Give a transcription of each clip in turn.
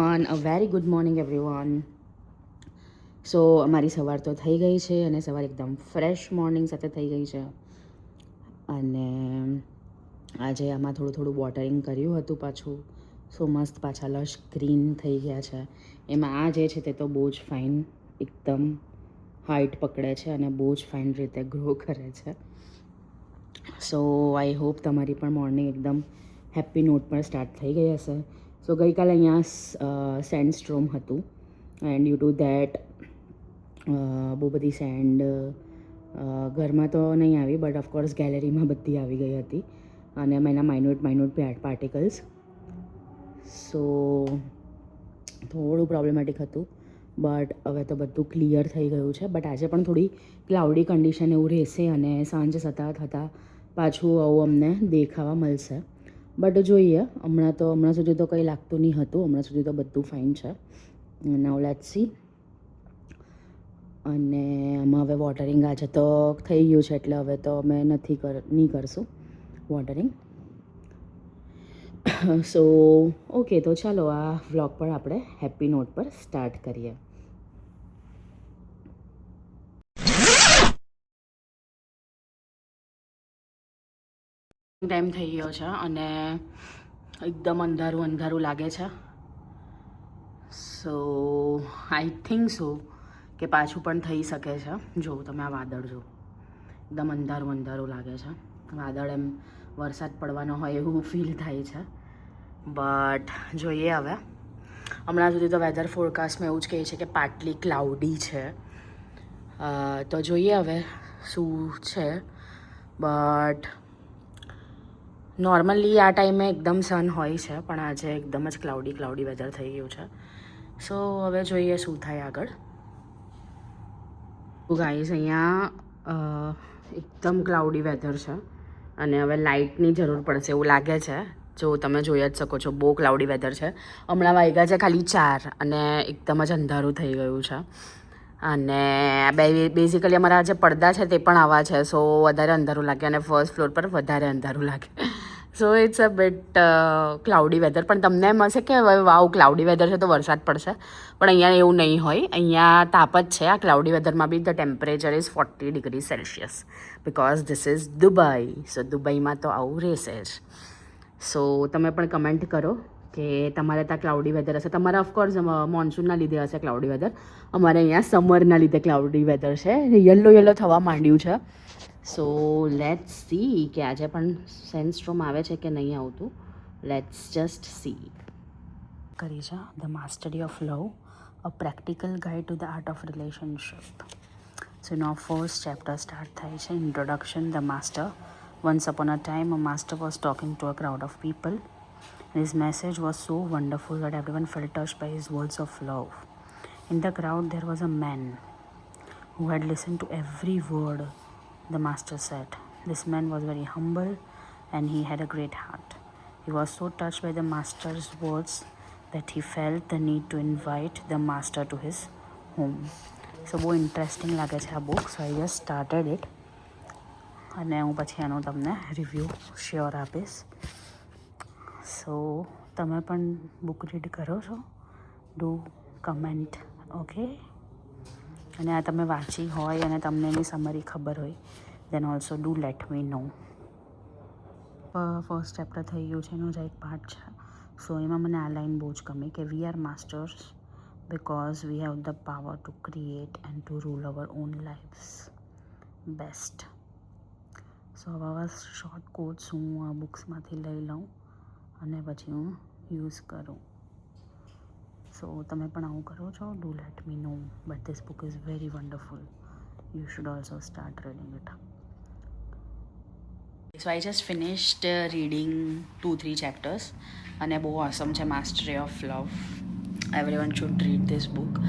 Everyone, a very good morning everyone. So અમારી સવાર તો થઈ ગઈ છે અને સવાર એકદમ ફ્રેશ મોર્નિંગ સાથે થઈ ગઈ છે. અને આજે આમાં થોડું વોટરિંગ કર્યું હતું પાછું. સો મસ્ત પાછા લશ ગ્રીન થઈ ગયા છે. એમાં આ જે છે તે તો બહુ જ ફાઇન એકદમ હાઇટ પકડે છે અને બહુ જ ફાઇન રીતે ગ્રો કરે છે. સો આઈ હોપ તમારી પણ મોર્નિંગ એકદમ હેપી નોટ પર સ્ટાર્ટ થઈ ગઈ હશે. સો ગઈકાલે અહીંયા સેન્ડ સ્ટ્રોમ હતું એન્ડ યુ ટુ દેટ બહુ બધી સેન્ડ ઘરમાં તો નહીં આવી, બટ ઓફકોર્સ ગેલેરીમાં બધી આવી ગઈ હતી અને એના માઇન્યુટ પાર્ટિકલ્સ. સો થોડું પ્રોબ્લેમેટિક હતું, બટ હવે તો બધું ક્લિયર થઈ ગયું છે. બટ આજે પણ થોડી ક્લાઉડી કન્ડિશન એવું રહેશે અને સાંજ થતાં પાછું આવું અમને દેખાવા મળશે. બટ જોઈએ, હમણાં સુધી તો કંઈ લાગતું નહીં હતું. હમણાં સુધી તો બધું ફાઇન છે. નાઉ લેટ્સ સી. અને આમાં હવે વોટરિંગ આજે તો થઈ ગયું છે એટલે હવે તો અમે નહીં કરશું વોટરિંગ. સો ઓકે, તો ચાલો આ વ્લોગ પર આપણે હેપી નોટ પર સ્ટાર્ટ કરીએ. ટાઈમ થઈ ગયો છે અને એકદમ અંધારું લાગે છે. સો આઈ થિંક સો કે પાછું પણ થઈ શકે છે. જો તમે આ વાદળ જો, એકદમ અંધારું લાગે છે. વાદળ એમ વરસાદ પડવાનો હોય એવું ફીલ થાય છે. બટ જોઈએ હવે. હમણાં સુધી તો વેધર ફોરકાસ્ટમાં એવું જ કહે છે કે પાર્ટલી ક્લાઉડી છે. તો જોઈએ હવે શું છે. બટ નોર્મલી આ ટાઈમે એકદમ સન હોય છે, પણ આજે એકદમ જ ક્લાઉડી વેધર થઈ ગયું છે. સો હવે જોઈએ શું થાય આગળ. ગાઈઝ, અહીંયા એકદમ ક્લાઉડી વેધર છે અને હવે લાઇટની જરૂર પડશે એવું લાગે છે. જો તમે જોઈ જ શકો છો, બહુ ક્લાઉડી વેધર છે. હમણાં વાગ્યા છે ખાલી 4 અને એકદમ જ અંધારું થઈ ગયું છે. અને બેઝિકલી અમારા જે પડદા છે તે પણ આવા છે. સો વધારે અંધારું લાગે અને ફર્સ્ટ ફ્લોર પર વધારે અંધારું લાગે. So it's a bit cloudy weather. પણ તમને એમ હશે કે હવે વાવ ક્લાઉડી વેધર છે તો વરસાદ પડશે, પણ અહીંયા એવું નહીં હોય. અહીંયા તાપ જ છે. આ ક્લાઉડી વેધરમાં be the temperature is 40 degree Celsius because this is Dubai. So દુબઈમાં તો આવું રહેશે જ. સો તમે પણ કમેન્ટ કરો કે તમારે ત્યાં ક્લાઉડી વેધર હશે. તમારે ઓફકોર્સ મોન્સૂનના લીધે હશે ક્લાઉડી વેધર. અમારે અહીંયા સમરના લીધે ક્લાઉડી વેધર છે. યલો થવા માંડ્યું છે. સો લેટ્સ સી કે આજે પણ સેન્ડસ્ટ્રોમ આવે છે કે નહીં આવતું. Let's just see. કરી છે the mastery of love, a practical guide to the art of relationship. So એનો ફર્સ્ટ ચેપ્ટર સ્ટાર્ટ થાય છે. Introduction. The master. Once upon a time, a master was talking to a crowd of people. His message was so wonderful that everyone felt touched by his words of love. In the crowd, there was a man who had listened to every word the master said. This man was very humble and he had a great heart. He was so touched by the master's words that he felt the need to invite the master to his home. So બહુ interesting લાગે છે આ book. So I just started it અને હું પછી એનો તમને review sure આપીશ. સો તમે પણ બુક રીડ કરો છો? Do comment. ઓકે. અને આ તમે વાંચી હોય અને તમને એની સમરી ખબર હોય then also do let me know. First chapter થઈ ગયું છે, એનો જ એક પાર્ટ છે. સો એમાં મને આ લાઈન બહુ જ ગમી કે we are masters because we have the power to create and to rule our own lives best. સો આવા શોર્ટ કોટ્સ હું આ બુક્સમાંથી લઈ લઉં અને પછી હું યુઝ કરું. સો તમે પણ આવું કરો છો? Do let me know. But this book is very wonderful. You should also start reading it. So I just finished reading 2-3 chapters અને બહુ ઓસમ છે mastery of love. Everyone should read this book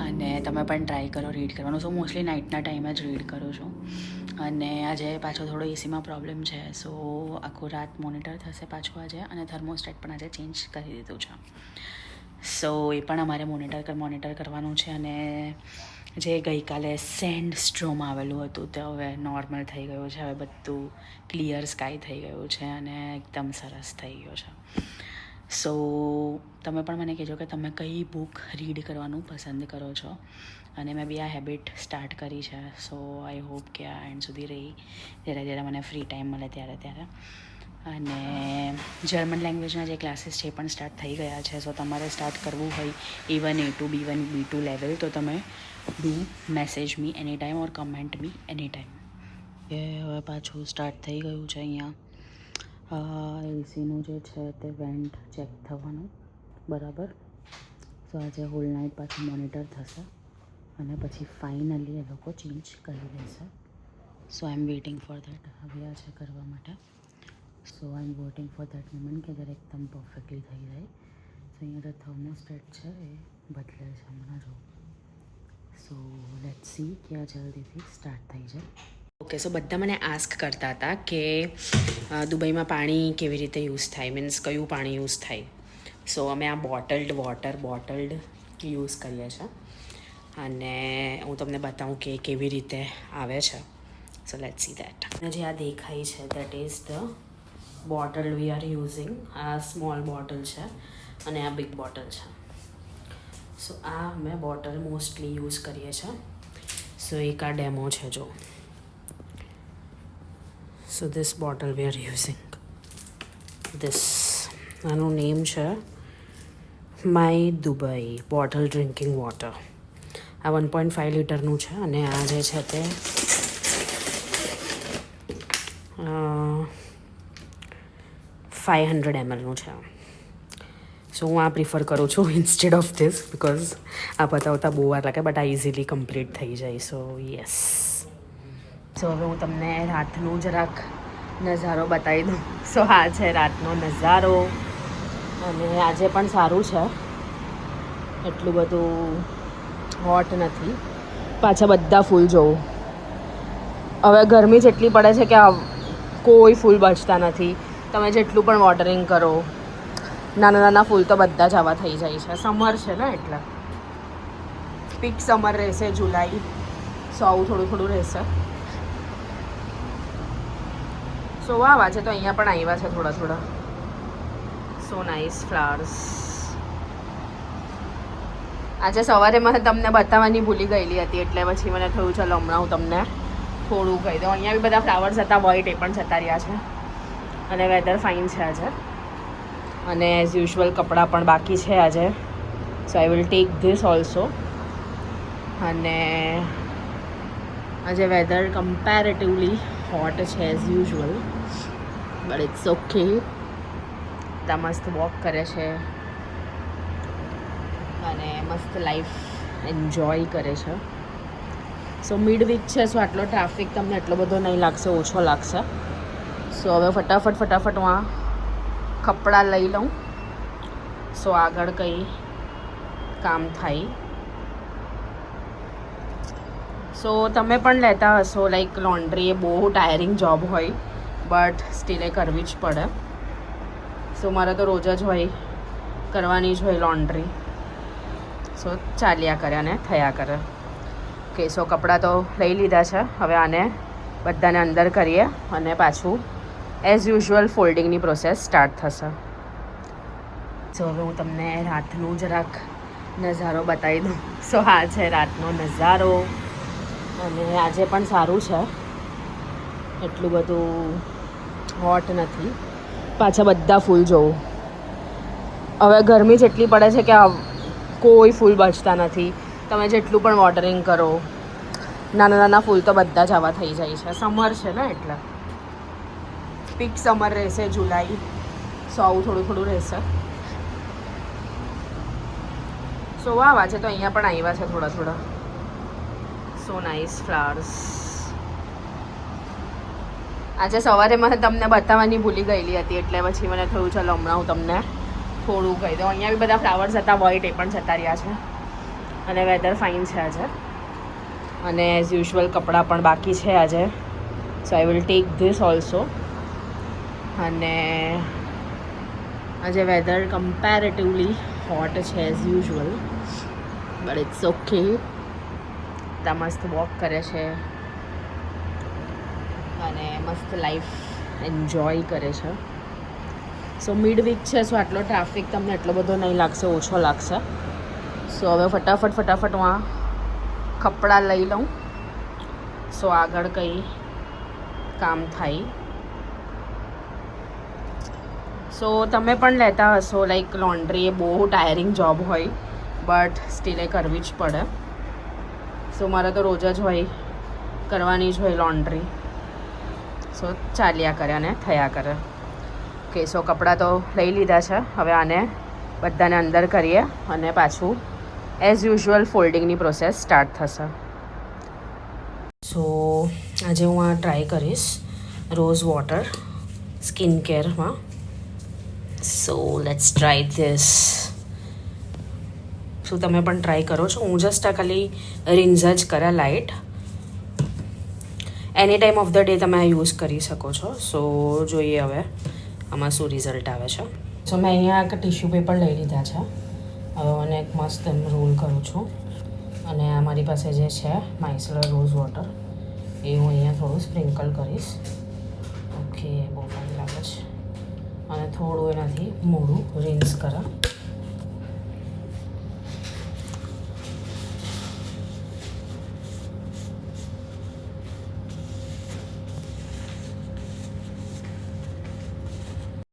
અને તમે પણ try કરો read કરવાનું. સો mostly નાઇટના ટાઈમે જ રીડ કરું છું. અને આજે પાછો થોડો એસીમાં પ્રોબ્લેમ છે. સો આખું રાત મોનિટર થશે પાછું આજે અને થર્મોસ્ટેટ પણ આજે ચેન્જ કરી દીધું છે. સો એ પણ અમારે મોનિટર કરવાનું છે. અને જે ગઈકાલે સેન્ડ સ્ટ્રોમ આવેલું હતું તે હવે નોર્મલ થઈ ગયું છે. હવે બધું ક્લિયર સ્કાય થઈ ગયું છે અને એકદમ સરસ થઈ ગયું છે. સો તમે પણ મને કહેજો કે તમે કઈ બુક રીડ કરવાનું પસંદ કરો છો. અને મેં બી આ હેબિટ સ્ટાર્ટ કરી છે. સો આઈ હોપ કે આ એન્ડ સુધી રહી, જ્યારે મને ફ્રી ટાઈમ મળે ત્યારે. અને જર્મન લેંગ્વેજના જે ક્લાસીસ છે એ પણ સ્ટાર્ટ થઈ ગયા છે. સો તમારે સ્ટાર્ટ કરવું હોય A1 A2 B1 B2 level, તો તમે do message me any time or comment me any time. એ હવે પાછું સ્ટાર્ટ થઈ ગયું છે અહીંયા એસીનું જે છે તે વેન્ટ ચેક થવાનું બરાબર. સો આજે હોલ નાઇટ પાછું મોનિટર થશે અને પછી ફાઇનલી એ લોકો ચેન્જ કરી દેશે. So I am waiting for that. હવે આ છે કરવા માટે. So I am waiting for that moment કે જ્યારે એકદમ પરફેક્ટલી થઈ જાય. સો અહીંયા જે થર્મોસ્ટેટ છે એ બદલે છે હમણાં જો. સો લેટ્સ સી કે આ જલ્દીથી સ્ટાર્ટ થઈ જાય. ઓકે, સો બધા મને આસ્ક કરતા હતા કે દુબઈમાં પાણી કેવી રીતે યુઝ થાય, મીન્સ કયું પાણી યુઝ થાય. સો અમે આ બોટલ્ડ યુઝ કરીએ છીએ અને હું તમને બતાવું કે કેવી રીતે આવે છે. So let's see that. જે આ દેખાય છે that is the bottle we are using. આ સ્મોલ બોટલ છે અને આ બિગ બોટલ છે. સો આ અમે બોટલ મોસ્ટલી યુઝ કરીએ છીએ. સો એક આ ડેમો છે જો. સો this bottle we are using. This આનું નેમ છે my Dubai bottle drinking water. આ 1.5 લીટરનું છે અને આ જે છે તે 500 mlનું છે. સો હું આ પ્રિફર કરું છું ઇન્સ્ટેડ ઓફ ધીસ, બિકોઝ આ પતાવતા બહુ વાર લાગે, બટ આ ઇઝીલી કમ્પ્લીટ થઈ જાય. સો યસ. સો હવે હું તમને રાતનું જરાક નજારો બતાવી દઉં. સો આ છે રાતનો નજારો અને આજે પણ સારું છે, એટલું બધું હોટ નથી. પાછા બધા ફૂલ જોવું. હવે ગરમી જેટલી પડે છે કે કોઈ ફૂલ બચતા નથી. તમે જેટલું પણ વોટરિંગ કરો, નાના ફૂલ તો બધા જ આવા થઈ જાય છે. સમર છે ને એટલે પીક સમર રહેશે જુલાઈ. સો આવું થોડું રહેશે. સો વાવા છે તો અહીંયા પણ આવ્યા છે થોડા. સો નાઇસ ફ્લાવર્સ. આજે સવારે મને તમને બતાવવાની ભૂલી ગયેલી હતી, એટલે પછી મને થયું ચાલો હમણાં હું તમને થોડું કહી દઉં. અહીંયા બી બધા ફ્લાવર્સ હતા વ્હાઈટ, એ પણ જતા રહ્યા છે. અને વેધર ફાઇન છે આજે. અને એઝ યુઝ્યુઅલ કપડાં પણ બાકી છે આજે. So I will take this also. અને આજે વેધર કમ્પેરેટિવલી હોટ છે as usual, but it's okay. બધા મસ્ત વોક કરે છે અને મસ્ત લાઈફ એન્જોય કરે છે. સો મિડ વીક છે, સો આટલો ટ્રાફિક તમને એટલો બધો નહીં લાગશે, ઓછો લાગશે. સો હવે ફટાફટ હું આ કપડાં લઈ લઉં. સો આગળ કંઈ કામ થાય. સો તમે પણ લેતા હશો, લાઈક લોન્ડ્રી એ બહુ ટાયરિંગ જોબ હોય, બટ સ્ટીલ એ કરવી જ પડે. સો મારે તો રોજ જ હોય, કરવાની જ હોય લોન્ડ્રી. સો ચાલ્યા કરે અને થયા કરે. ઓકે, સો કપડાં તો લઈ લીધા છે. હવે આને બધાને અંદર કરીએ અને પાછું એઝ યુઝ્યુઅલ ફોલ્ડિંગની પ્રોસેસ સ્ટાર્ટ થશે. સો હવે હું તમને રાતનું જરાક નજારો બતાવી દઉં. સો આ છે રાતનો નજારો અને આજે પણ સારું છે, એટલું બધું હોટ નથી. પાછા બધા ફૂલ જોવું. હવે ગરમી જેટલી પડે છે કે કોઈ ફૂલ બચતા નથી. તમે જેટલું પણ વોટરિંગ કરો, નાના ફૂલ તો બધા જ આવા થઈ જાય છે. સમર છે ને એટલે પીક સમર રહેશે જુલાઈ. સો આવું થોડું રહેશે. સો વાવા છે તો અહીંયા પણ આવ્યા છે થોડા. સો નાઇસ ફ્લાવર્સ. આજે સવારે મને તમને બતાવવાની ભૂલી ગયેલી હતી, એટલે પછી મને થયું ચાલો હમણાં હું તમને થોડું કહી દઉં. અહીંયા બી બધા ફ્લાવર્સ હતા વ્હાઈટ, એ પણ જતા રહ્યા છે. અને વેધર ફાઇન છે આજે. અને એઝ યુઝ્યુઅલ કપડાં પણ બાકી છે આજે. So I will take this also. અને આજે વેધર કમ્પેરેટિવલી હોટ છે as usual, but it's okay. બધા મસ્ત વોક કરે છે અને મસ્ત લાઈફ એન્જોય કરે છે. સો મિડ વીક છે, સો આટલો ટ્રાફિક તમને એટલો બધો નહીં લાગશે, ઓછો લાગશે. સો હવે ફટાફટ હું આ કપડાં લઈ લઉં, સો આગળ કંઈ કામ થાય. સો તમે પણ લેતા હશો, લાઈક લોન્ડ્રી એ બહુ ટાયરિંગ જોબ હોય, બટ સ્ટીલ એ કરવી જ પડે. સો મારે તો રોજ જ હોય, કરવાની જ હોય લોન્ડ્રી. સો ચાલ્યા કરે અને થયા કરે. ઓકે, સો કપડાં તો લઈ લીધા છે, હવે આને બધાને અંદર કરીએ અને પાછું એઝ યુઝ્યુઅલ ફોલ્ડિંગની પ્રોસેસ સ્ટાર્ટ થશે. સો આજે હું આ ટ્રાય કરીશ રોઝ વોટર સ્કિન કેરમાં. So let's try this. શું તમે પણ ટ્રાય કરો છો? હું જસ્ટ આ ખાલી રિન્ઝ જ કર્યા light. Any time of the day તમે આ યુઝ કરી શકો છો. સો જોઈએ હવે આમાં શું રિઝલ્ટ આવે છે. સો મેં અહીંયા એક ટિશ્યુ પેપર લઈ લીધા છે. હવે મને એક મસ્ત એમ રોલ કરું છું અને મારી પાસે જે છે માઇસેલર રોઝ વોટર, એ હું અહીંયા થોડું સ્પ્રિંકલ કરીશ. ઓકે, બહુ ફાઇન લાગે છે. અને થોડું એનાથી મોઢું રિન્સ કરા.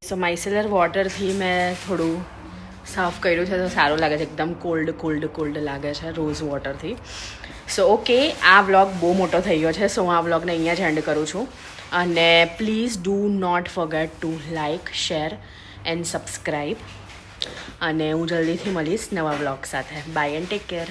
સો માઇસેલર વોટરથી મેં થોડું સાફ કર્યું છે, તો સારું લાગે છે. એકદમ કોલ્ડ લાગે છે રોઝ વોટરથી. સો ઓકે, આ વ્લોગ બહુ મોટો થઈ ગયો છે, સો હું આ વ્લોગને અહીંયા જ એન્ડ કરું છું. અને please do not forget to like, share and subscribe. અને હું જલ્દીથી મળીશ નવા વ્લોગ સાથે. Bye and take care.